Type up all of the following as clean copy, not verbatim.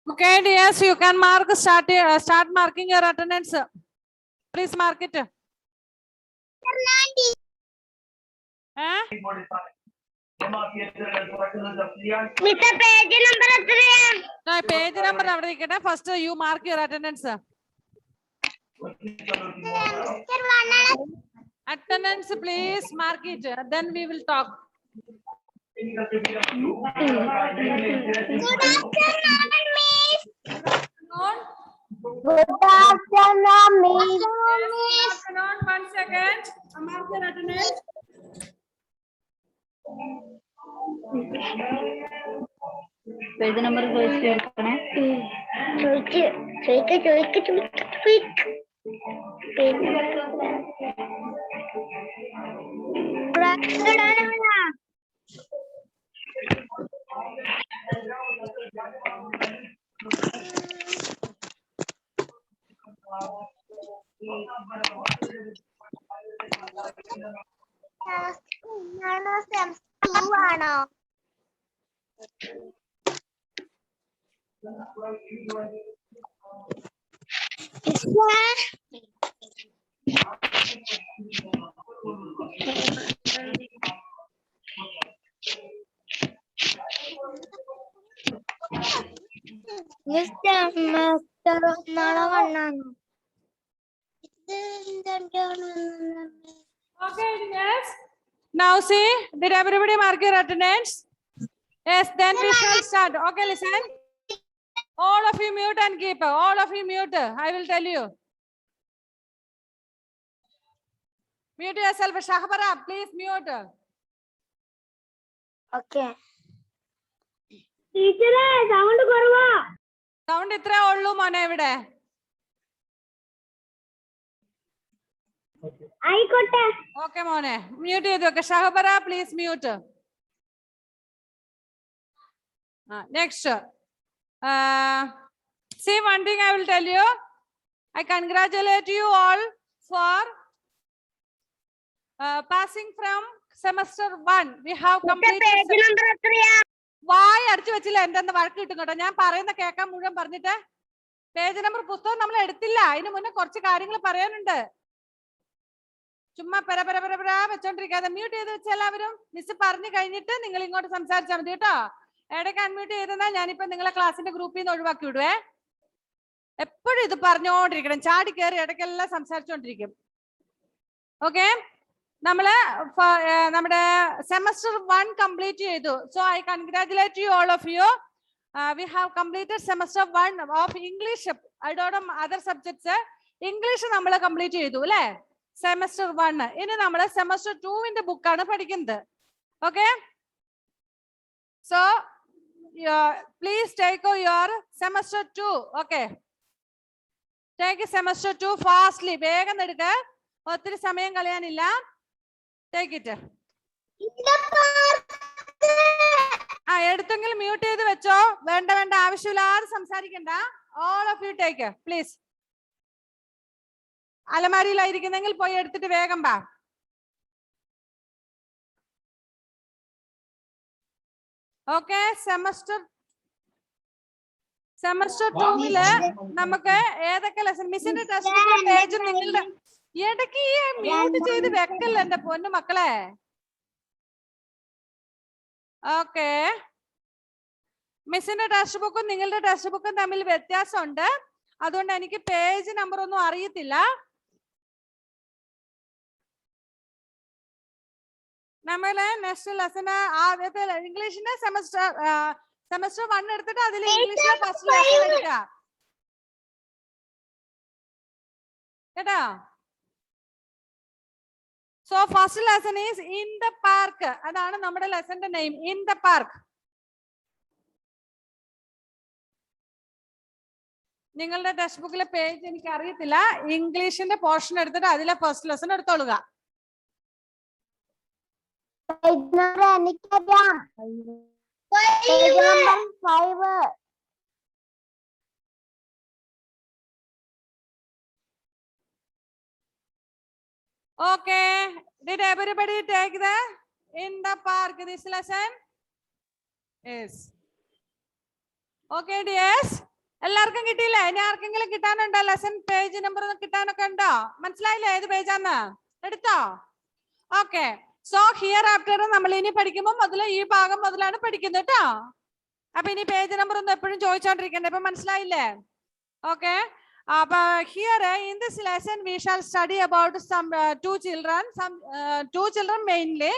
Okay, yes, you can mark start marking your attendance. Please mark it. Page number. First, you mark your attendance. Attendance, please mark it. Then we will talk. Good afternoon, Miss. Good afternoon, Miss. Good afternoon. 1 second. Mark your attendance. Page number Okay, yes. Now see, did everybody mark your attendance? Yes, then we shall start. Okay, listen. All of you mute and keep. All of you mute. I will tell you. Mute yourself. Shahbara, please mute. Okay. Teacher, sound korva. Sound itra ollu mone evide. Aikotte. Okay, mone. Mute cheyidu. Shahbara, please mute. Next. See, one thing I will tell you. I congratulate you all for passing from semester 1. We have completed. Why അടിച്ചു വെച്ചില്ല എന്തെന്ന് വഴക്ക് കിട്ടും കേട്ടോ. ഞാൻ പറയുന്ന കേൾക്കാൻ മുഴുവൻ പറഞ്ഞിട്ട് പേജ് നമ്പർ പുസ്തകം നമ്മൾ എടുത്തില്ല. അതിന് മുന്നേ കുറച്ച് കാര്യങ്ങൾ പറയാനുണ്ട്. ചുമ്മാ പെര വെച്ചോണ്ടിരിക്കാതെ മ്യൂട്ട് ചെയ്ത് വെച്ച എല്ലാവരും. മിസ് പറഞ്ഞു കഴിഞ്ഞിട്ട് നിങ്ങൾ ഇങ്ങോട്ട് സംസാരിച്ചാൽ മതി കേട്ടോ. ഇടയ്ക്ക് അൺമ്യൂട്ട് ചെയ്തെന്നാൽ ഞാനിപ്പോ നിങ്ങളെ ക്ലാസ്സിന്റെ ഗ്രൂപ്പിൽ നിന്ന് ഒഴിവാക്കി വിടുവേ. എപ്പോഴും ഇത് പറഞ്ഞുകൊണ്ടിരിക്കണം. ചാടി കയറി ഇടയ്ക്കെല്ലാം സംസാരിച്ചോണ്ടിരിക്കും. ഓക്കെ, നമ്മുടെ semester 1 complete ചെയ്തു. So I congratulate you all of you. We have completed semester 1 of English. I don't know other subjects. English നമ്മൾ കംപ്ലീറ്റ് ചെയ്തു അല്ലേ, semester 1. ഇനി നമ്മൾ semester 2 ബുക്ക് ആണ് പഠിക്കുന്നത്. Okay, so please take your semester 2. Okay, take semester 2 fastly. വേഗം എടുക്ക, ഒത്തിരി സമയം കളയാനില്ല. Take it. എടുത്തെങ്കിലും മ്യൂട്ട് ചെയ്ത് വെച്ചോ. വേണ്ട ആവശ്യമില്ലാതെ സംസാരിക്കണ്ട. All of you take, please. അലമാരിയിലായിരിക്കുന്നെങ്കിൽ പോയി എടുത്തിട്ട് വേഗം വാ. ഓക്കെ, semester 2 നമുക്ക് ഏതൊക്കെ ലെസൺ മിസ്സിന്റെ ടെക്സ്റ്റ് ബുക്കിലെ പേജ് നിങ്ങളുടെ ഇടയ്ക്ക് മ്യൂട്ട് ചെയ്ത് വെക്കല്ല എന്റെ പൊന്നു മക്കളെ. ഓക്കെ, മിസ്സിന്റെ ടെക്സ്റ്റ് ബുക്കും നിങ്ങളുടെ ടെക്സ്റ്റ് ബുക്കും തമ്മിൽ വ്യത്യാസമുണ്ട്. അതുകൊണ്ട് എനിക്ക് പേജ് നമ്പർ ഒന്നും അറിയത്തില്ല. നമ്മള് നെക്സ്റ്റ് ലെസണ് ആദ്യത്തെ ഇംഗ്ലീഷിന്റെ semester 1 എടുത്തിട്ട് അതിൽ ഇംഗ്ലീഷിലെ ഫസ്റ്റ് ലെസൺ എടുക്കുക കേട്ടോ. So first lesson is in the park. അതാണ് നമ്മുടെ ലെസന്റെ നെയിം, in the park. നിങ്ങളുടെ ടെക്സ്റ്റ് ബുക്കിലെ പേജ് എനിക്ക് അറിയത്തില്ല. ഇംഗ്ലീഷിന്റെ പോർഷൻ എടുത്തിട്ട് അതിലെ ഫസ്റ്റ് ലെസൺ എടുത്തോളുക. Okay, did everybody take the in the park this lesson? Yes. Okay, dears. എല്ലാവർക്കും കിട്ടിയില്ലേ? ഇനി ആർക്കെങ്കിലും കിട്ടാനുണ്ടോ? ലെസൺ പേജ് നമ്പർ കിട്ടാനൊക്കെ ഉണ്ടോ? മനസ്സിലായില്ലേ ഏത് പേജാന്ന്? എടുത്തോ? ഓക്കെ. സോ ഹിയർ ആഫ്റ്റർ നമ്മൾ ഇനി പഠിക്കുമ്പോൾ മുതൽ ഈ ഭാഗം മുതലാണ് പഠിക്കുന്നത് കേട്ടോ. അപ്പൊ ഇനി പേജ് നമ്പർ ഒന്നും എപ്പോഴും ചോദിച്ചോണ്ടിരിക്കണ്ടേ? ഇപ്പൊ മനസ്സിലായില്ലേ? ഓക്കെ. അപ്പൊ here in this lesson we shall study about some two children mainly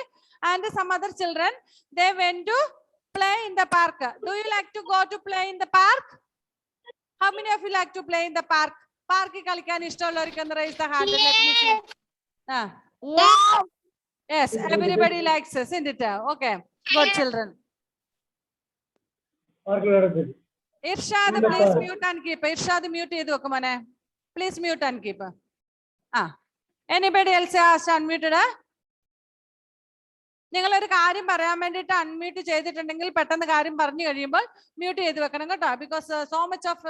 and some other children. They went to play in the park. Do you like to go to play in the park? How many of you like to play in the park? Park കളിക്കാൻ ഇഷ്ടമുള്ളവർക്ക് ഒന്ന് raise the hand. Let me see. Yes, everybody likes, isn't it? Okay, good children. Irshad, please mute and keep. Irshad, mute ചെയ്തു വെക്ക് മോനെ. Please mute and keep. Anybody else has unmuted? നിങ്ങളൊരു കാര്യം പറയാൻ വേണ്ടിയിട്ട് അൺമ്യൂട്ട് ചെയ്തിട്ടുണ്ടെങ്കിൽ പെട്ടെന്ന് കാര്യം പറഞ്ഞു കഴിയുമ്പോൾ മ്യൂട്ട് ചെയ്ത് വെക്കണം കേട്ടോ. Because so much of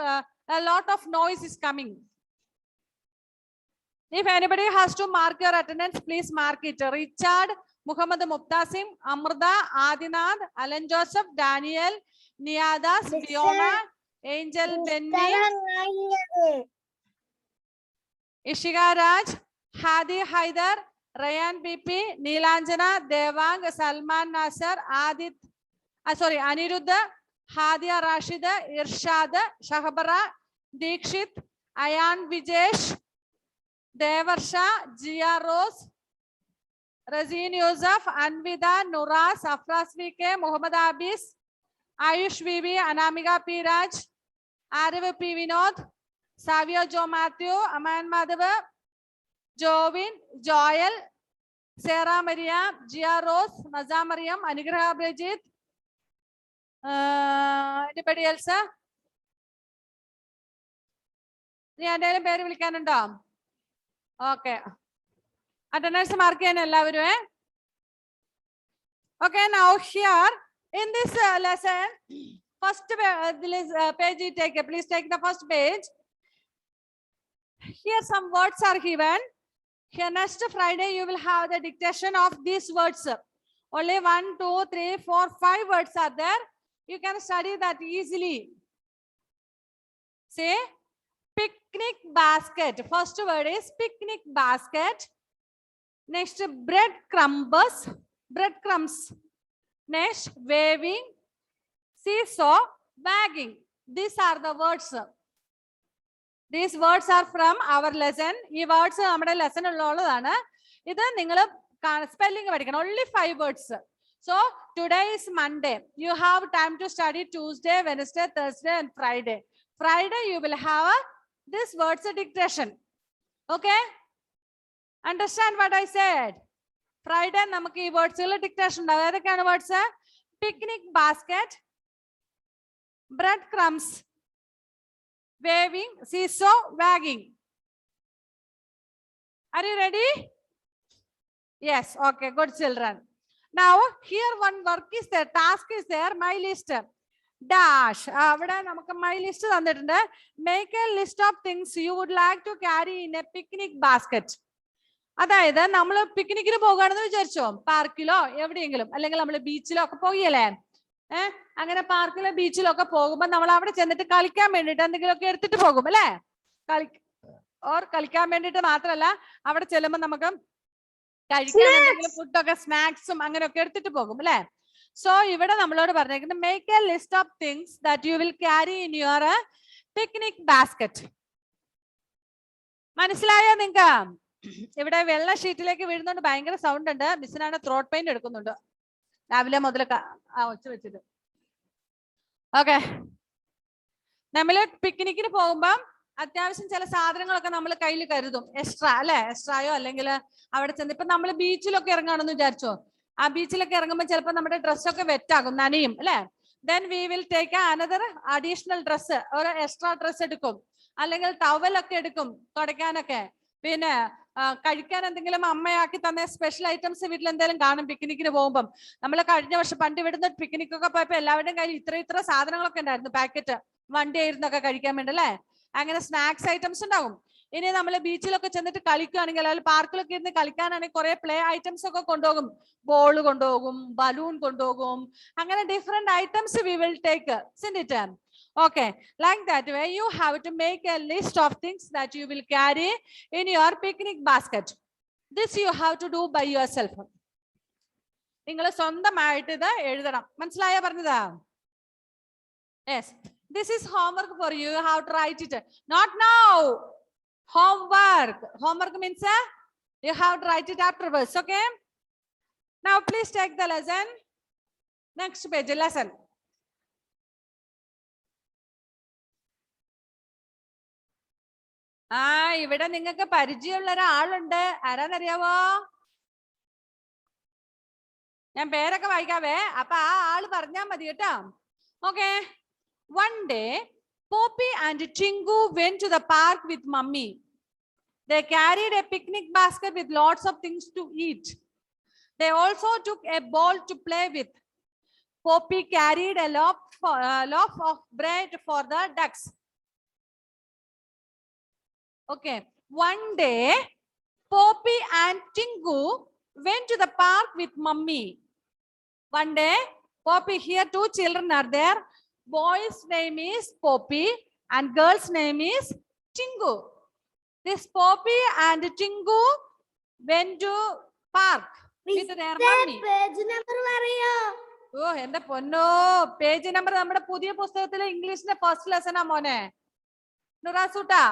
lot of noise is coming. If anybody has to mark your attendance, please mark it. Richard, Muhammad Mubtasim, Amrita, Adinath, Alan Joseph, Daniel, Niadas, Fiona, Angel, Benny, Ishika Raj, Hadi Haidar, Ryan BP, Neelanjana, Devang, Salman Nasser, Aniruddha, Hadia Rashida, Irshad, Shahbara, Dikshit, Ayan Vijesh, Devarsha, Jia Rose, Razin Yusuf, Anvida, Nura, Safras VK, Muhammad Abis, Ayush Vivi, Anamika P. Raj, Arif P. Vinod, Savio Jo Matthew, Aman Madhava, Jovin, Joel, Sarah Maria, Jia Rose, Maza Mariam, Anigraha Bridget. Anybody else? നീ എന്തെങ്കിലും പേര് വിളിക്കാനുണ്ടോ? Okay. Attendance mark ചെയ്യാൻ എല്ലാവരും. Okay, now here in this lesson, first page you take. Please take the first page. Here some words are given. Here next Friday you will have the dictation of these words. Only 1, 2, 3, 4, 5 words are there. You can study that easily. Say picnic basket. First word is picnic basket. Next breadcrumbs. Next waving, seesaw, wagging. These are the words. These words are from our lesson. These words നമ്മുടെ lesson ഉള്ളതാണ്. ഇത് നിങ്ങൾ spelling പഠിക്കണം. Only 5 words. So today is Monday. You have time to study Tuesday, Wednesday, Thursday and Friday. Friday you will have this words dictation. Okay? Understand what I said? Friday നമുക്ക് ഈ വേർഡ്സുകൾ dictation ഉണ്ടാവും. ഏതൊക്കെയാണ് words? Picnic basket, bread crumbs, waving, seesaw, wagging. Are you ready? Yes. Okay. Good children. Now here one work is there. Task is there. My list. Dash. അവിടെ നമുക്ക് my list തന്നിട്ടുണ്ട്. Make a list of things you would like to carry in a picnic basket. അതായത് നമ്മൾ പിക്നിക്കിന് പോകുകയാണെന്ന് വിചാരിച്ചോ, പാർക്കിലോ എവിടെയെങ്കിലും, അല്ലെങ്കിൽ നമ്മൾ ബീച്ചിലോ ഒക്കെ പോകിയല്ലേ. അങ്ങനെ പാർക്കിലോ ബീച്ചിലോ ഒക്കെ പോകുമ്പോൾ നമ്മൾ അവിടെ ചെന്നിട്ട് കളിക്കാൻ വേണ്ടിട്ട് എന്തെങ്കിലുമൊക്കെ എടുത്തിട്ട് പോകും അല്ലെ. കളിക്കാൻ വേണ്ടിട്ട് മാത്രമല്ല, അവിടെ ചെല്ലുമ്പോൾ നമുക്ക് കഴിക്കാൻ എന്തെങ്കിലും ഫുഡൊക്കെ സ്നാക്സും അങ്ങനെയൊക്കെ എടുത്തിട്ട് പോകും അല്ലെ. സോ ഇവിടെ നമ്മളോട് പറഞ്ഞേക്കുന്നത് make A list of things that you will carry in your picnic basket. മനസ്സിലായോ നിങ്ങൾക്ക്? ഇവിടെ വെള്ള ഷീറ്റിലേക്ക് വീഴുന്നോണ്ട് ഭയങ്കര സൗണ്ട് ഉണ്ട്. മിസ്സിനാണ് ത്രോട്ട് പെയിൻ എടുക്കുന്നുണ്ട് രാവിലെ മുതൽ ഒച്ച വെച്ചിട്ട്. ഓക്കെ. നമ്മള് പിക്നിക്കിന് പോകുമ്പം അത്യാവശ്യം ചില സാധനങ്ങളൊക്കെ നമ്മൾ കയ്യിൽ കരുതും. എക്സ്ട്രാ അല്ലെ, എക്സ്ട്രായോ അല്ലെങ്കിൽ അവിടെ ചെന്ന് ഇപ്പൊ നമ്മൾ ബീച്ചിലൊക്കെ ഇറങ്ങാണെന്ന് വിചാരിച്ചോ, ആ ബീച്ചിലൊക്കെ ഇറങ്ങുമ്പോൾ ചിലപ്പോൾ നമ്മുടെ ഡ്രസ്സൊക്കെ വെറ്റാകും, നനയും അല്ലെ. Then we will take another additional dress, ഒരു എക്സ്ട്രാ ഡ്രസ്സ് എടുക്കും, അല്ലെങ്കിൽ ടവലൊക്കെ എടുക്കും തുടയ്ക്കാനൊക്കെ. പിന്നെ കഴിക്കാൻ എന്തെങ്കിലും അമ്മയാക്കി തന്ന സ്പെഷ്യൽ ഐറ്റംസ് വീട്ടിൽ എന്തെങ്കിലും കാണും പിക്നിക്കിന് പോകുമ്പം. നമ്മൾ കഴിഞ്ഞ വർഷം പണ്ട് ഇവിടുന്ന് പിക്നിക്കൊക്കെ പോയപ്പോ എല്ലാവരുടെയും കയ്യിൽ ഇത്ര സാധനങ്ങളൊക്കെ ഉണ്ടായിരുന്നു, പാക്കറ്റ് വണ്ടി ആയിരുന്നൊക്കെ കഴിക്കാൻ വേണ്ടി അല്ലെ. അങ്ങനെ സ്നാക്സ് ഐറ്റംസ് ഉണ്ടാവും. ഇനി നമ്മൾ ബീച്ചിലൊക്കെ ചെന്നിട്ട് കളിക്കുകയാണെങ്കിൽ അല്ലെങ്കിൽ പാർക്കിലൊക്കെ ഇരുന്ന് കളിക്കാനാണെങ്കിൽ കുറെ പ്ലേ ഐറ്റംസ് ഒക്കെ കൊണ്ടുപോകും. ബോൾ കൊണ്ടുപോകും, ബലൂൺ കൊണ്ടുപോകും, അങ്ങനെ different items we will take. Okay, like that way you have to make a list of things that you will carry in your picnic basket. This you have to do by yourself. നിങ്ങൾ സ്വന്തമായിട്ട് ഇത് എഴുതണം. മനസ്സിലായോ പറഞ്ഞതാ? Yes, this is homework for you. You have to write it. Not now. Homework. Homework means you have to write it afterwards. Okay. Now please take the lesson. Next page, lesson. ഇവിടെ നിങ്ങൾക്ക് പരിചയമുള്ള ഒരാളുണ്ട്. ആരാന്നറിയാവോ? ഞാൻ പേരൊക്കെ വായിക്കാവേ, അപ്പൊ ആ ആള് പറഞ്ഞാ മതി കേട്ടോ. Okay. One day, Poppy and Chingu went to the park with Mummy. They carried a picnic basket with lots of things to eat. They also took a ball to play with. Poppy carried a loaf of bread for the ducks. Okay. One day, Poppy and Chingu went to the park with Mummy. One day, Poppy, here 2 children are there. Boy's name is Poppy and girl's name is Chingu. This Poppy and Chingu went to park with their mummy. Page number പറയാ. ഓ എന്റെ പൊന്നോ, page number നമ്മുടെ പുതിയ പുസ്തകത്തിലെ ഇംഗ്ലീഷിന്റെ first lesson ആ മോനെ. നുറാസൂട്ടാ,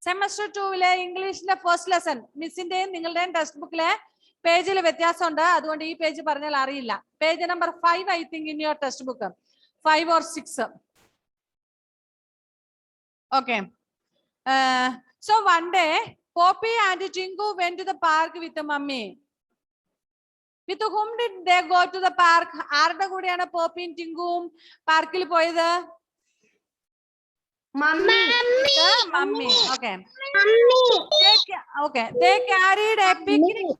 semester 2 ഇംഗ്ലീഷിന്റെ first lesson. മിസ്സിന്റെയും നിങ്ങളുടെയും text ബുക്കിലെ പേജിൽ വ്യത്യാസമുണ്ട്, അതുകൊണ്ട് ഈ പേജ് പറഞ്ഞാൽ അറിയില്ല. Page number 5 I think in your text book, 5 or 6. Okay. So one day, Poppy and Chingu went to the park with the mummy. With whom did they go to the park? ആരുടെ കൂടെയാണ് പോപ്പിയും ടിങ്കുവും പാർക്കിൽ പോയത്? Mummy. Mummy. Okay. Okay. They carried a picnic.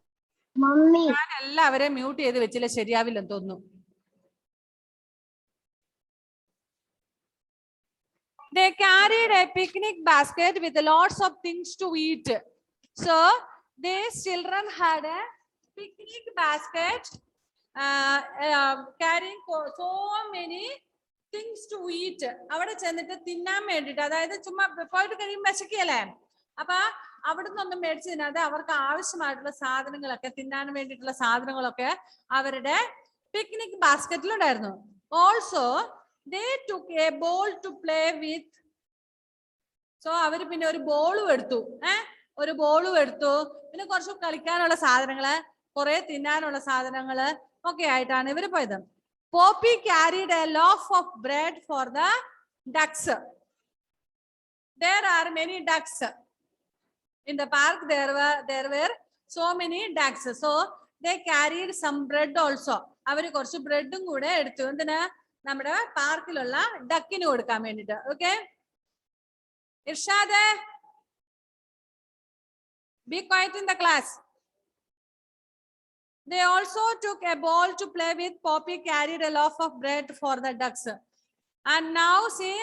Mummy. ഞാൻ എല്ലാവരെയും mute ചെയ്ത് വെച്ചില്ല, ശരിയാവില്ലെന്ന് തോന്നുന്നു. They carried a picnic basket with lots of things to eat. So these children had a picnic basket carrying so many things to eat. അവിടെ ചെന്നിട്ട് തിന്നാൻ വേണ്ടിട്ട്, അതായത് ചുമ്മാ പോയിട്ട് കഴിയുമ്പോൾ വിശക്കിയല്ലേ, അപ്പൊ അവിടെ നിന്നൊന്നും മേടിച്ച് തിന്നാതെ അവർക്ക് ആവശ്യമായിട്ടുള്ള സാധനങ്ങളൊക്കെ, തിന്നാൻ വേണ്ടിയിട്ടുള്ള സാധനങ്ങളൊക്കെ അവരുടെ പിക്നിക് ബാസ്കറ്റിലുണ്ടായിരുന്നു. Also they took a ball to play with. So അവര് പിന്നെ ഒരു ബോളും എടുത്തു. ഒരു ബോളും എടുത്തു, പിന്നെ കുറച്ച് കളിക്കാനുള്ള സാധനങ്ങള്, കുറെ തിന്നാനുള്ള സാധനങ്ങള് ഒക്കെ ആയിട്ടാണ് ഇവര് പോയത്. Poppy carried a loaf of bread for the ducks. There are many ducks in the park. There were so many ducks. So they carried some bread also. അവര് കുറച്ച് ബ്രെഡും കൂടെ എടുത്തു. എന്തിനാ? നമ്മുടെ പാർക്കിലുള്ള ഡക്കിന് കൊടുക്കാൻ വേണ്ടിട്ട്. Okay. Irshad, be quiet in the class. They also took a ball to play with. Poppy carried a loaf of bread for the ducks. And now see,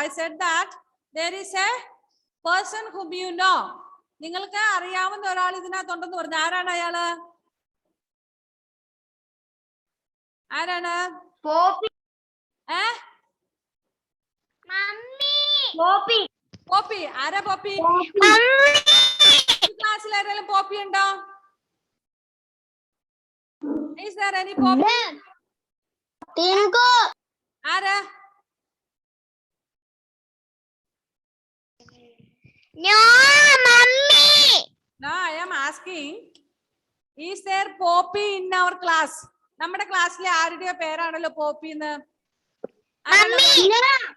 I said that there is a person whom you know. നിങ്ങൾക്ക് അറിയാവുന്ന ഒരാൾ ഇതിനകത്തുണ്ടെന്ന് പറഞ്ഞു. ആരാണ് അയാള്? ആരാണ്? Poppy. Mummy. Poppy. Poppy. ആരാ poppy? ക്ലാസ്സിൽ ആരെങ്കിലും പോപ്പി ഉണ്ടോ? Is there any Poppy? Tingu. ആരാ? No, Mummy. No, I am asking, is there Poppy in our class? നമ്മുടെ ക്ലാസ്സിലെ ആരുടെയോ പേരാണല്ലോ പോപ്പി എന്ന്.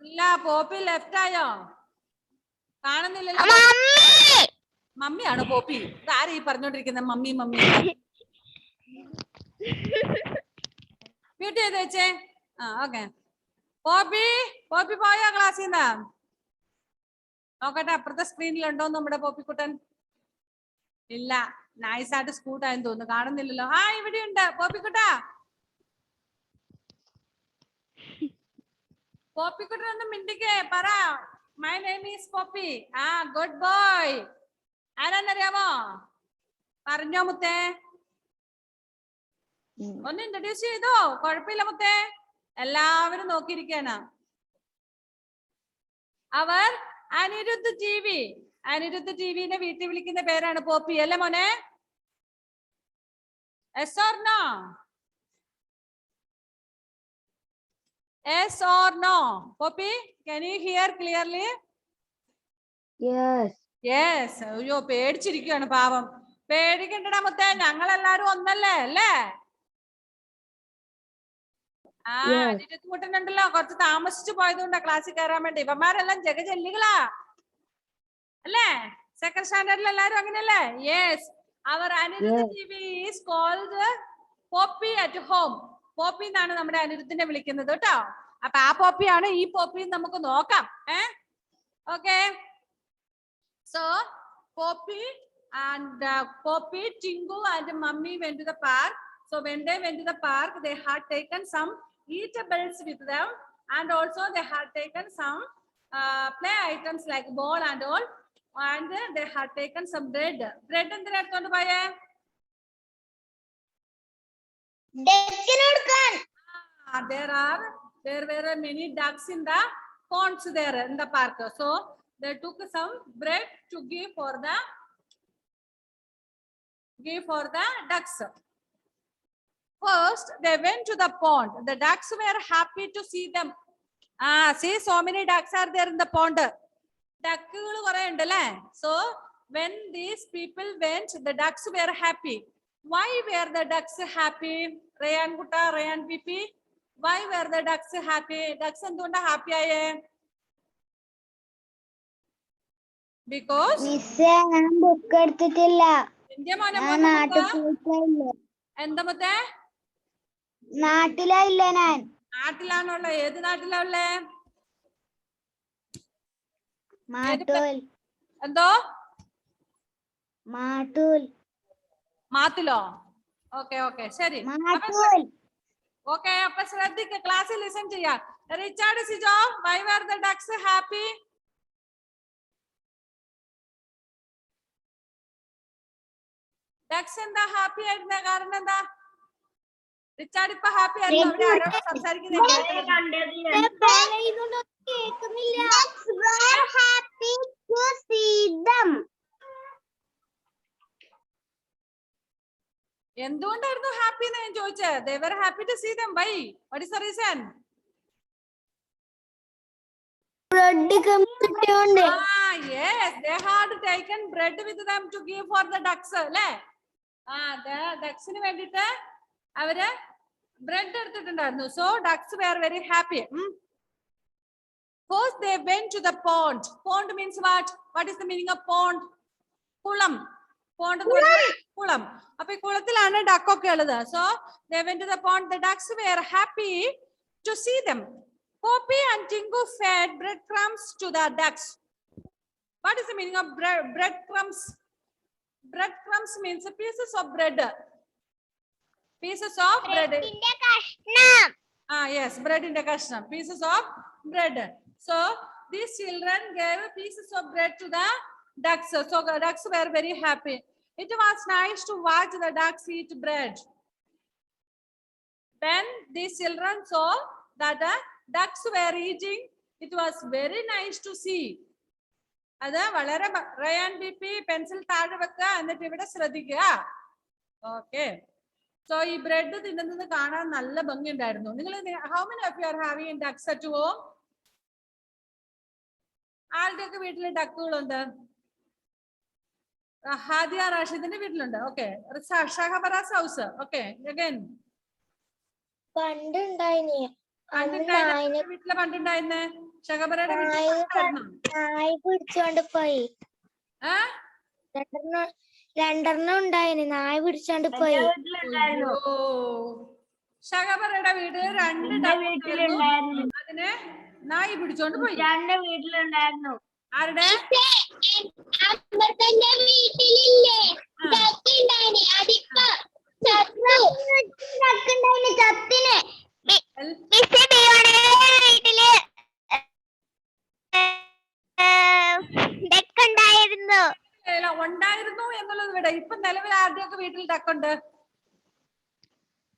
ഇല്ല, പോപ്പി ലെഫ്റ്റ് ആയോ? കാണുന്നില്ലല്ലോ. മമ്മിയാണോ പോപ്പി? ആരാ ഈ പറഞ്ഞോണ്ടിരിക്കുന്നത്? Mummy mummy. മ്യൂട്ട് ചെയ്ത് വെച്ചേ. ഓക്കെ. പോപ്പി, പോപ്പി പോയോ ക്ലാസ്സിൽ നിന്ന്? നോക്കട്ടെ അപ്പുറത്തെ സ്ക്രീനിലുണ്ടോ നമ്മുടെ പോപ്പിക്കുട്ടൻ? ഇല്ല, നൈസായിട്ട് സ്കൂട്ടായെന്ന് തോന്നുന്നു, കാണുന്നില്ലല്ലോ. ഇവിടെ ഉണ്ട് പോപ്പിക്കുട്ടാ. പോപ്പിക്കുട്ടൻ ഒന്ന് മിണ്ടിക്കേ, പറ My name is Poppy. Good boy. ആരാന്നറിയാമോ? പറഞ്ഞോ മുത്തേ. ഒന്ന് ഇൻട്രൊഡ്യൂസ് ചെയ്തോ? കുഴപ്പമില്ല മുത്തേ. എല്ലാവരും നോക്കിയിരിക്കാണ്. അവർ അനിരുദ്ധ് ടിവി. അനിരുദ്ധ് ടിവിനെ വീട്ടിൽ വിളിക്കുന്ന പേരാണ് പോപ്പി അല്ലേ മോനെ? Yes or no? Yes or no? Poppy, can you hear clearly? Yes. Yes. അയ്യോ പേടിച്ചിരിക്കുകയാണ് പാവം. പേടിക്കണ്ടടാ മുത്തേ, ഞങ്ങളെല്ലാരും ഒന്നല്ലേ അല്ലേ? അനിരുദ്ധ് കൂട്ടനുണ്ടല്ലോ, കുറച്ച് താമസിച്ചു പോയതുകൊണ്ടാ ക്ലാസ്സിൽ കയറാൻ വേണ്ടി. ഇവന്മാരെല്ലാം ജഗജല്ലികളാ അല്ലേ? സെക്കൻഡ് സ്റ്റാൻഡേർഡിൽ എല്ലാരും അങ്ങനെയല്ലേ? Yes. Our Aniruddh TV is called Poppy at home. Poppy എന്നാണ് നമ്മുടെ അനിരുദ്ധിനെ വിളിക്കുന്നത് കേട്ടോ. അപ്പൊ ആ പോപ്പിയാണ് ഈ പോപ്പി നമുക്ക് നോക്കാം. Okay. So Poppy and Poppy, Tingu and Mummy went to the park. So when they went to the park, they had taken some eatables with them, and also they had taken some play items like ball and all, and they had taken some bread. Bread and bread kondu poye there were many ducks in the ponds there in the park. So they took some bread to give for the ducks. First they went to the pond. The ducks were happy to see them. See, so many ducks are there in the pond. Duckകൾ കുറേ ഉണ്ടല്ലേ? So when these people went, the ducks were happy. Why were the ducks happy? Rayan Gutta, Rayan Pipi, why were the ducks happy? Ducks എന്തുകൊണ്ടാ happy ആയേ? Because ഞാൻ book എടുത്തിട്ടില്ല. എന്താ മൊത്തേ? നാട്ടിലായില്ല. ഞാൻ നാട്ടിലാണുള്ള. ഏത് നാട്ടിലാ ഉള്ളേ? മാട്ടൂൽ. എന്തോ? മാട്ടൂൽ. മാത്തിലോ? ഓക്കെ ഓക്കെ ശരി. ഓക്കെ, അപ്പൊ ശ്രദ്ധിക്ക, ക്ലാസ്സിൽ ലിസൺ ചെയ്യാം. Richard Sijo, why were the ducks happy? Ducts എന്താ ഹാപ്പി ആയിരുന്ന കാരണം എന്താ? റിച്ചാർഡ് ഇപ്പൊ ഹാപ്പി ആയിരുന്നു. അവിടെ ആരോട് സംസാരിക്കുന്നില്ല. എന്തുകൊണ്ടായിരുന്നു ഹാപ്പി എന്ന് ഞാൻ ചോദിച്ചത്? They were happy to see them. Why? What is the reason? Yes, they had taken bread with them to give for the ducks. അല്ലേ? ഡക്സിന് വേണ്ടിട്ട് അവര് ബ്രെഡ് എടുത്തിട്ടുണ്ടായിരുന്നു. So ducks were very happy. First they went to the pond. Pond means what? What is the meaning of pond? കുളം. Pond എന്ന് പറഞ്ഞാൽ കുളം. അപ്പൊ ഈ കുളത്തിലാണ് ഡക്ക് ഒക്കെ ഉള്ളത്. So they went to the pond. The ducks were happy to see them. Poppy and Tingu fed breadcrumbs to the ducks. What is the meaning of breadcrumbs? Breadcrumbs means pieces of bread. Pieces of bread. Yes, bread in the kashnam. Pieces of bread. So these children gave pieces of bread to the ducks. So the ducks were very happy. It was nice to watch the ducks eat bread. When these children saw that the ducks were eating, it was very nice to see. അത് വളരെ Ryan BP pencil താഴെ വെക്കുക, എന്നിട്ട് ഇവിടെ ശ്രദ്ധിക്കുക. Okay. So ഈ bread തിന്നുന്നത് കാണാൻ നല്ല ഭംഗി ഉണ്ടായിരുന്നു. നിങ്ങൾ how many of you are having ducks at home? ആരുടെയൊക്കെ വീട്ടിൽ ഡക്കുകളുണ്ട്? ഹാദിയ റാഷിദിന്റെ വീട്ടിലുണ്ട്. Okay. Shahabara's house. Okay. Again പണ്ടുണ്ടായിനി. വീട്ടിലെ പണ്ടുണ്ടായിരുന്നേ ഷഹബറയുടെ നായി പിടിച്ചോണ്ട് പോയി. രണ്ടെണ്ണം ഉണ്ടായിന്. നായ പിടിച്ചോണ്ട് പോയി. ഷഹബറയുടെ വീട് 2 ഡക്കുണ്ടായിരുന്നു. അതിനെ നായി പിടിച്ചോണ്ട് പോയി. 2 വീട്ടിലുണ്ടായിരുന്നു. ആരുടെ? വിട്. ഇപ്പൊ നിലവിൽ ആരുടെയൊക്കെ വീട്ടിൽ ഡക്കുണ്ട്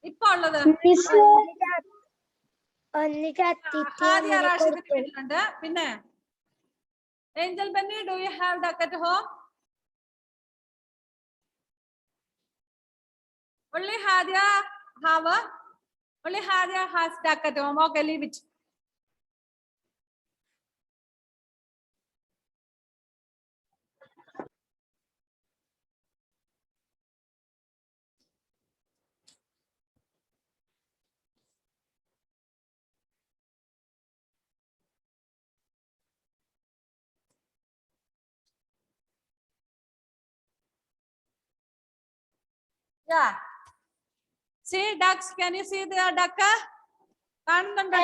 ഇപ്പൊ ഉള്ളത്? ഹാദിയ റാഷിദിന്റെ വീട്ടിലുണ്ട്. പിന്നെ Angel Benny, do you have duck at home? Only Hadia have only Hadia has duck at home. Okay, leave it. Yeah. See ducks. Can you see the duck? കാണുന്നുണ്ടോ?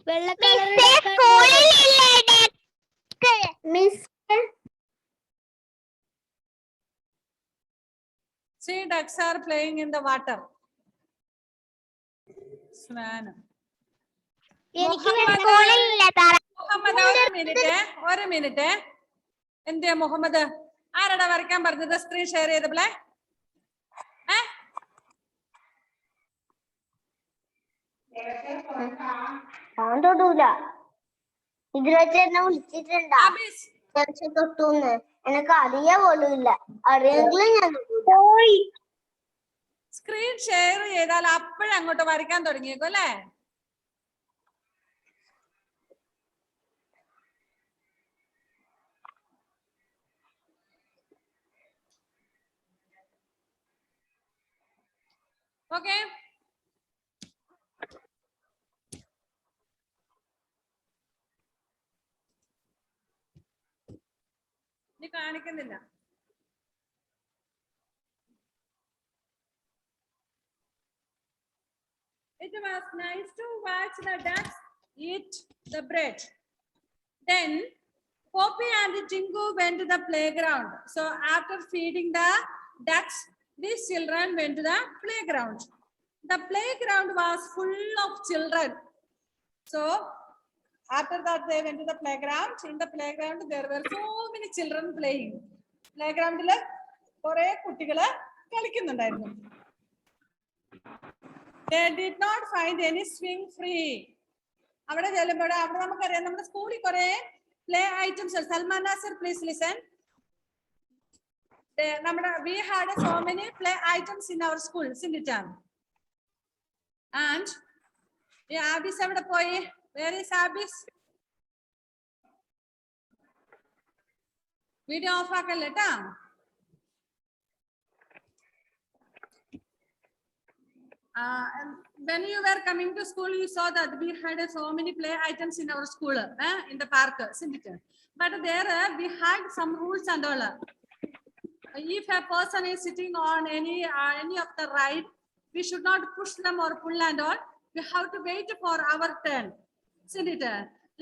വെള്ള colour miss. See ducks are playing in the water. Swan. Muhammad ഒരു minute. എന്തേ മുഹമ്മദ്? ആരടാ വരയ്ക്കാൻ പറഞ്ഞത്? Screen share ചെയ്തപ്പോളെ തൊടൂല. ഇതിൽ വെച്ച് എന്നെ വിളിച്ചിട്ടുണ്ടാ തൊട്ടൂന്ന്? എനിക്ക് അറിയാ പോലും ഇല്ല. അറിയെങ്കിലും ഞാൻ പോയി. സ്ക്രീൻ ഷെയർ ചെയ്താൽ അപ്പോഴങ്ങോട്ട് വരയ്ക്കാൻ തുടങ്ങിയേക്കും അല്ലേ? ഓക്കെ. ഇനി കാണിക്കുന്നില്ല. It was nice to watch the ducks eat the bread. Then Poppy and Tingu went to the playground. So after feeding the ducks, these children went to the playground. The playground was full of children. So after that they went to the playground. In the playground there were so many children playing. Playground il kore kuttikale kalikkunnundairunnu. They did not find any swing free. അവിടെ ചെല്ലുമ്പോൾ അവിടെ നമുക്കറിയാം നമ്മുടെ സ്കൂളിൽ കുറെ play items. Salman Nasar, please listen. we had so many play items in our school, isn't it? And Abis evade poi? Where is Abis? Video off akalle ta. When you were coming to school, you saw that we had so many play items in our school, in the park, isn't it? But there we had some rules and all. If a person is sitting on any of the ride, we should not push them or pull and all. We have to wait for our turn, isn't it?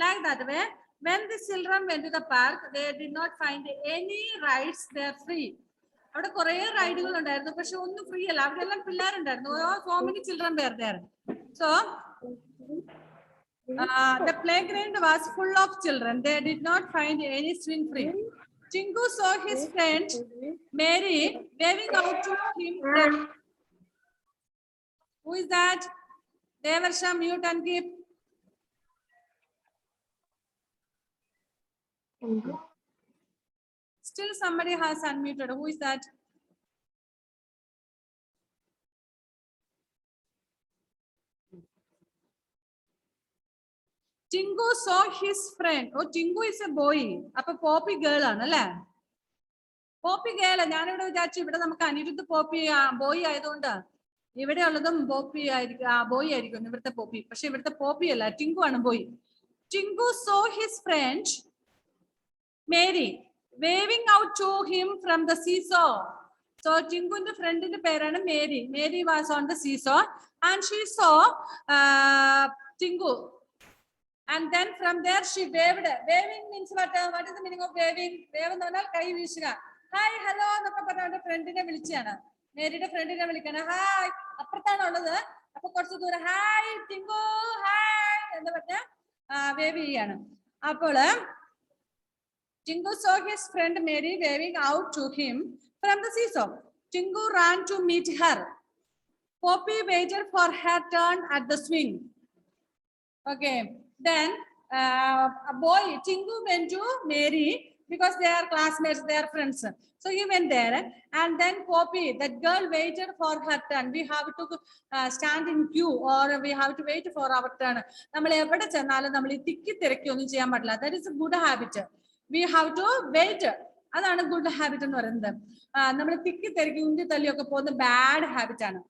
Like that way, when the children went to the park, they did not find any rides there free. അവിടെ കുറെ റൈഡുകൾ ഉണ്ടായിരുന്നു, പക്ഷെ ഒന്നും free അല്ല. അവിടെ എല്ലാം പിള്ളേരുണ്ടായിരുന്നു. So many children were there. So the playground was full of children. They did not find any swing free. Tingu saw his friend Mary waving out to him. Who is that? Devarsha, mute and keep. Still somebody has unmuted. Who is that? Tingu saw his friend. Oh, Tingu is a boy. Appa Poppy girl aanu alle. Poppy girl. ഞാൻ ഇവിടെ വിചാരിച്ചു ഇവിടെ നമുക്ക് Aniruddha poppy boy ആയതുകൊണ്ട് ഇവിടെ ഉള്ളതും poppy ആയിരിക്കും, boy ആയിരിക്കും ഇവിടുത്തെ പോപ്പി. പക്ഷെ ഇവിടുത്തെ പോപ്പി അല്ല, ടിങ്കു ആണ് boy. Tingu saw his friend Mary waving out to him from the seesaw. So Tingu's friend inde perana Mary. Mary was on the seesaw and she saw Tingu. And then from there she waved. Waving means what? What is the meaning of waving? Wave എന്ന് പറഞ്ഞാൽ കൈ വീശുക. Hi hello എന്നൊക്കെ പറഞ്ഞ ഫ്രണ്ടിനെ വിളിച്ചാണ്. മേരിയുടെ ഫ്രണ്ടിനെ വിളിക്കാണ്. ഹായ് അപ്പുറത്താണ് ഉള്ളത്. അപ്പൊ കുറച്ച് ദൂരം ഹായ് ടിങ്കു ഹായ് എന്ന് പറഞ്ഞ വേവ് ചെയ്യാണ്. അപ്പോൾ Tingu saw his friend Mary waving out to him from the seesaw. Tingu ran to meet her. Poppy waited for her turn at the swing. Okay. Then a boy, Tingu, went to Mary because they are classmates, they are friends. So he went there, and then Poppy, that girl, waited for her turn. We have to stand in queue, or we have to wait for our turn. നമ്മൾ എവിടെ ചെന്നാലും നമ്മൾ ഈ തിക്കി തിരക്കി ഒന്നും ചെയ്യാൻ പാടില്ല. That is a good habit. We have to wait. അതാണ് ഗുഡ് ഹാബിറ്റ് എന്ന് പറയുന്നത്. നമ്മൾ തിക്കി തിരക്കി ഉന്തി തള്ളിയൊക്കെ പോകുന്ന ബാഡ് ഹാബിറ്റ് ആണ്.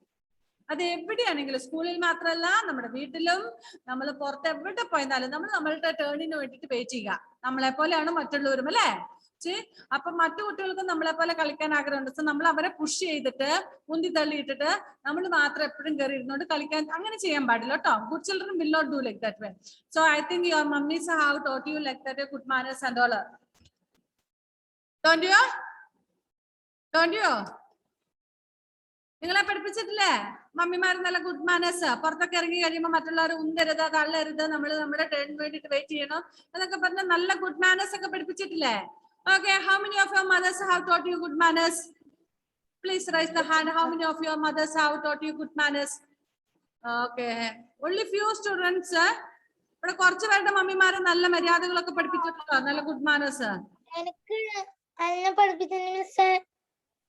അത് എവിടെയാണെങ്കിലും, സ്കൂളിൽ മാത്രമല്ല, നമ്മുടെ വീട്ടിലും, നമ്മൾ പുറത്ത് എവിടെ പോയിരുന്നാലും നമ്മൾ നമ്മളുടെ ടേണിന് വേണ്ടിയിട്ട് വെയിറ്റ് ചെയ്യുക. നമ്മളെ പോലെയാണ് മറ്റുള്ളവരും, അല്ലേ? അപ്പൊ മറ്റു കുട്ടികൾക്ക് നമ്മളെ പോലെ കളിക്കാൻ ആഗ്രഹമുണ്ട്. സോ നമ്മൾ അവരെ പുഷ് ചെയ്തിട്ട് ഉന്തി തള്ളിയിട്ടിട്ട് നമ്മൾ മാത്രം എപ്പോഴും കയറി ഇരുന്നോണ്ട് കളിക്കാൻ അങ്ങനെ ചെയ്യാൻ പാടില്ല കേട്ടോ. Good children will not do like that way. So I think your mummies have taught you like that good manners and all. Don't you? നിങ്ങളെ പഠിപ്പിച്ചിട്ടില്ലേ മമ്മിമാർ നല്ല ഗുഡ് മാനേഴ്സ്? പുറത്തൊക്കെ ഇറങ്ങി കഴിയുമ്പോൾ മറ്റുള്ളവർ ഉന്തരുത്, തള്ളരുത്, നമ്മൾ നമ്മുടെ ടേണിന് വേണ്ടിയിട്ട് വെയിറ്റ് ചെയ്യണം എന്നൊക്കെ പറഞ്ഞ നല്ല ഗുഡ് മാനേഴ്സ് ഒക്കെ പഠിപ്പിച്ചിട്ടില്ലേ? Okay, how many of your mothers have taught you good manners? Please raise the hand. How many of your mothers have taught you good manners? Okay, only few students. ഇവിടെ കുറച്ച് പേരുടെ മമ്മിമാര് നല്ല മര്യാദകളൊക്കെ പഠിപ്പിച്ചിട്ടുണ്ടോ? നല്ല good manners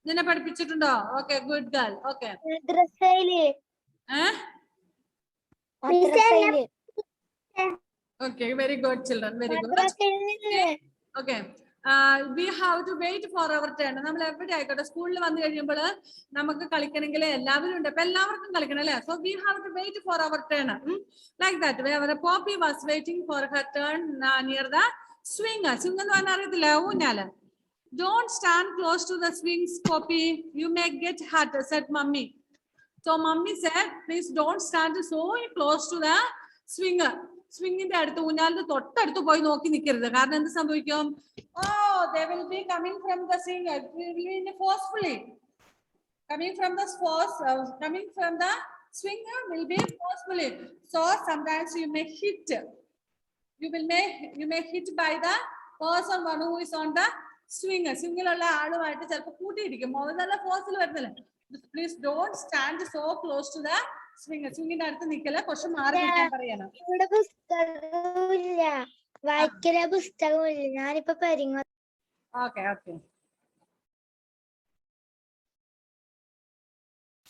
നിന്നെ പഠിപ്പിച്ചിട്ടുണ്ടോ? Okay, good girl. Okay, okay, very good children, very good. Okay, we have to wait for our turn. നമ്മൾ എവിടെ ആയിക്കോട്ടെ, സ്കൂളിൽ വന്നു കഴിയുമ്പോൾ നമുക്ക് കളിക്കണമെങ്കിൽ എല്ലാവരും ഉണ്ട്, അപ്പൊ എല്ലാവർക്കും കളിക്കണം, അല്ലേ? So we have to wait for our turn. Like that way, our Poppy was waiting for her turn near the swing. Swing എന്ന് പറഞ്ഞാൽ അറിയത്തില്ല, ഊഞ്ഞാല്. Don't stand close to the swings, Poppy. You may get hurt, said Mummy. So Mummy said, please don't stand so close to the swing. സ്വിങ്ങിന്റെ അടുത്ത്, ഊഞ്ഞാലിന്റെ തൊട്ടടുത്ത് പോയി നോക്കി നിൽക്കരുത്. കാരണം എന്ത് സംഭവിക്കും? They will be coming from the swing forcefully. Coming from the swing will be forcefully. So sometimes you may hit. You may hit by the person one who is on the swing. സ്വിങ്ങിലുള്ള ആളുമായിട്ട് ചിലപ്പോൾ കൂട്ടിയിരിക്കും, നല്ല ഫോഴ്സിൽ വരുന്നില്ല. Please don't stand so close to the swing. സ്വിങ്ങിന്റെ അടുത്ത് നിൽക്കല, കുറച്ച് മാറി നിൽക്കാൻ പറയണം. ഇവിടെ പുസ്തകമില്ല, വായിക്കല പുസ്തകമില്ല, ഞാനിപ്പോ പരിങ്ങ. Okay.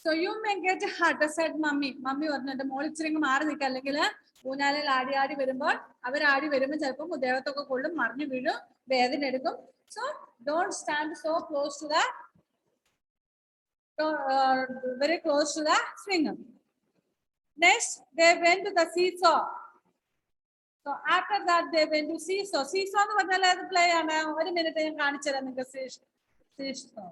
So you may get hurt, said Mummy. Mummy പറഞ്ഞിട്ട് മോൾ ഇച്ചിരി മാറി നിൽക്കുക, അല്ലെങ്കിൽ ഊഞ്ഞാലിൽ ആടി വരുമ്പോൾ അവരാടി വരുമ്പോൾ ചിലപ്പോൾ ദേഹത്തൊക്കെ കൊള്ളും, മറിഞ്ഞു വീഴും, വേദന എടുക്കും. So don't stand so close to the very close to the swing. Next, they went to the seesaw. So after that, they went to seesaw. Seesaw എന്ന് പറഞ്ഞാൽ അത് പ്ലേ ആണ്. ഒരു മിനിറ്റ് ഞാൻ കാണിച്ചു തരാം നിങ്ങൾക്ക്. seesaw.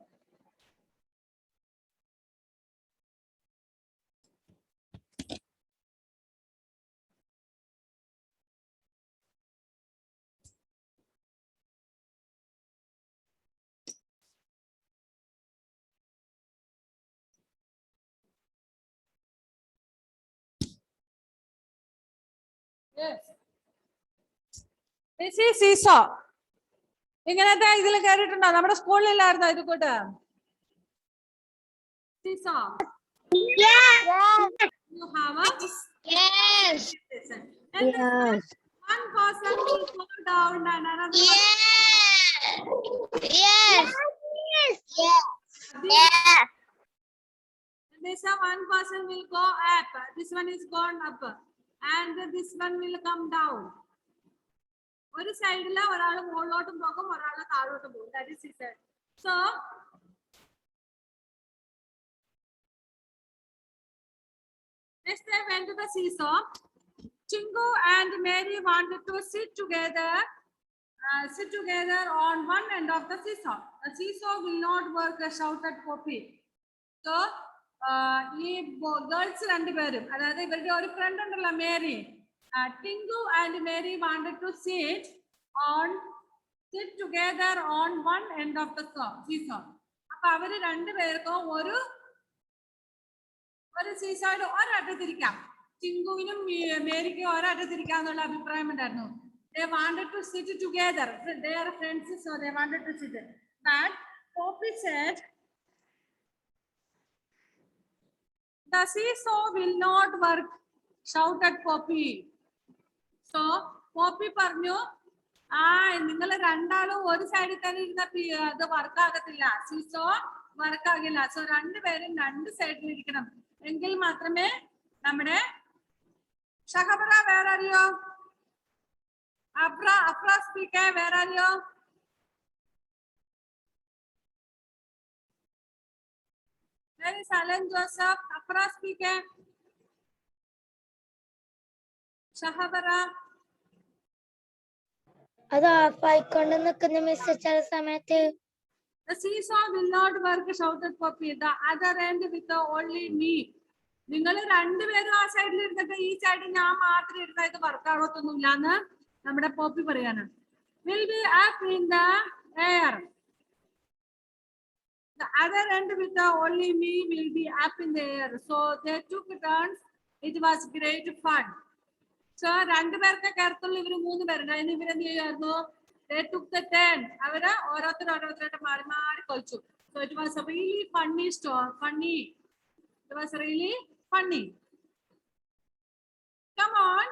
Yes. This is seesaw. ഇങ്ങനത്തെ ഇതിൽ കയറിയിട്ടുണ്ടോ? നമ്മുടെ സ്കൂളിലായിരുന്നോ ഇത് കൂട്ട്? Seesaw. Yes. You have a? Yes. And one person will fall down and another. Yes. Yes. This one person will go up. This one is gone up. And this one will come down. ഒരു സൈഡില് ഒരാൾ മുകളിലോട്ടും പോകും, ഒരാൾ താഴോട്ടും പോകും. That is it. So next they went to the seesaw. Tingu and Mary wanted to sit together on one end of the seesaw. The seesaw will not work, shouted Poppy. So ഈ girls രണ്ടുപേരും, അതായത് ഇവരുടെ ഒരു front ഉണ്ടല്ലോ Mary, Tingu and Mary wanted to sit together on one end of the seesaw. അപ്പൊ അവര് രണ്ടുപേർക്കും ഒരു സീസോയുടെ ഒരറ്റത്തിരിക്കാം. ടിങ്കുവിനും മേരിക്കും ഒരറ്റത്തിരിക്കാം എന്നുള്ള അഭിപ്രായം ഉണ്ടായിരുന്നു. They wanted to sit together. They are friends, so they wanted to sit. But Poppy said, the seesaw will not work, shouted Poppy. So Poppy പറഞ്ഞു നിങ്ങൾ രണ്ടാളും ഒരു സൈഡിൽ തന്നെ ഇരുന്ന അത് വർക്ക് ആകത്തില്ല, സീസോ വർക്ക് ആകില്ല. സോ രണ്ടുപേരും രണ്ട് സൈഡിൽ ഇരിക്കണം, എങ്കിൽ മാത്രമേ നമ്മുടെ ഷഹബറ വേറെ അറിയോ, അഫ്ര സ്പീക്കർ വേറെ അറിയോ, Alan Joseph, Afra speaker, Shahabara. അത് ഓഫായിക്കൊണ്ട് നിൽക്കുന്ന മിസ് ചില സമയത്ത്. The seesaw will not work, shouted Poppy. The other end with only me. നിങ്ങൾ രണ്ടുപേരും ആ സൈഡിൽ ഇരുന്നിട്ട് ഈ സൈഡിൽ ഞാൻ മാത്രം ഇരുന്ന ഇത് വർക്ക് ആകത്തൊന്നുമില്ല എന്ന് നമ്മുടെ പോപ്പി പറയാണ്. Will be up in the air. The other end with only me will be up in the air. So they took turns. It was great fun. So രണ്ടുപേർക്ക് കയറത്തുള്ളൂ, ഇവര് മൂന്ന് പേരുണ്ട്. അതിന് ഇവരെന്ത് ചെയ്യായിരുന്നു? They took the turn. അവര് ഓരോരുത്തരായിട്ട് മാറി മാറി കളിച്ചു. So it was a really funny story. Funny. It was really funny. Come on,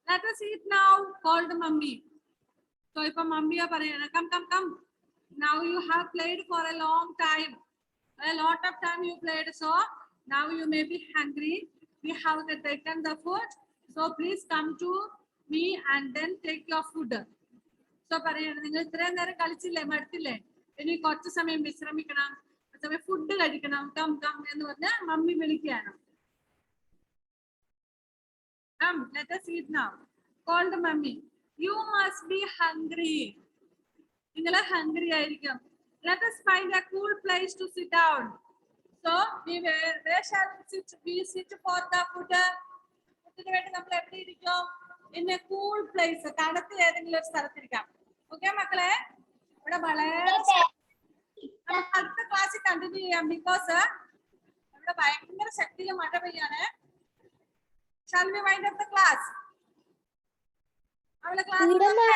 let us eat now, called Mummy. So ipo Mummy parayana, come. Now you have played for a long time. A lot of time you played, so now you may be hungry. We have taken the food. So please come to me and then take your food. So parayana, ningal iത്രയും നേരം കളിച്ചില്ലേ, മടുത്തില്ലേ, ഇനി കുറച്ച് സമയം വിശ്രമിക്കണം, സമയം food കഴിക്കണം, come എന്ന് പറഞ്ഞ് mummy വിളിക്കുകയാണ്. Come, let us eat now, called Mummy. You must be hungry. നിങ്ങൾ hungry ആയിരിക്കും. Let us find a cool place to sit down. So where shall we sit for the food? ഫുഡിന് വേണ്ടി നമ്മൾ എവിടെ ഇരിക്കും? In a cool place. തണുത്ത ഏതെങ്കിലും ഒരു സ്ഥലത്തിരിക്കാം. ഓക്കെ മക്കളെ, ഇവിടെ വളരെ അടുത്ത ക്ലാസ്സിൽ കണ്ടിന്യൂ ചെയ്യാം, ബിക്കോസ് ഇവിടെ ഭയങ്കര ശക്തിയിൽ മഴ പെയ്യാണ്. Shall we wind up the class? അവളെ ക്ലാസ് ഇവിടെ നല്ല മഴ.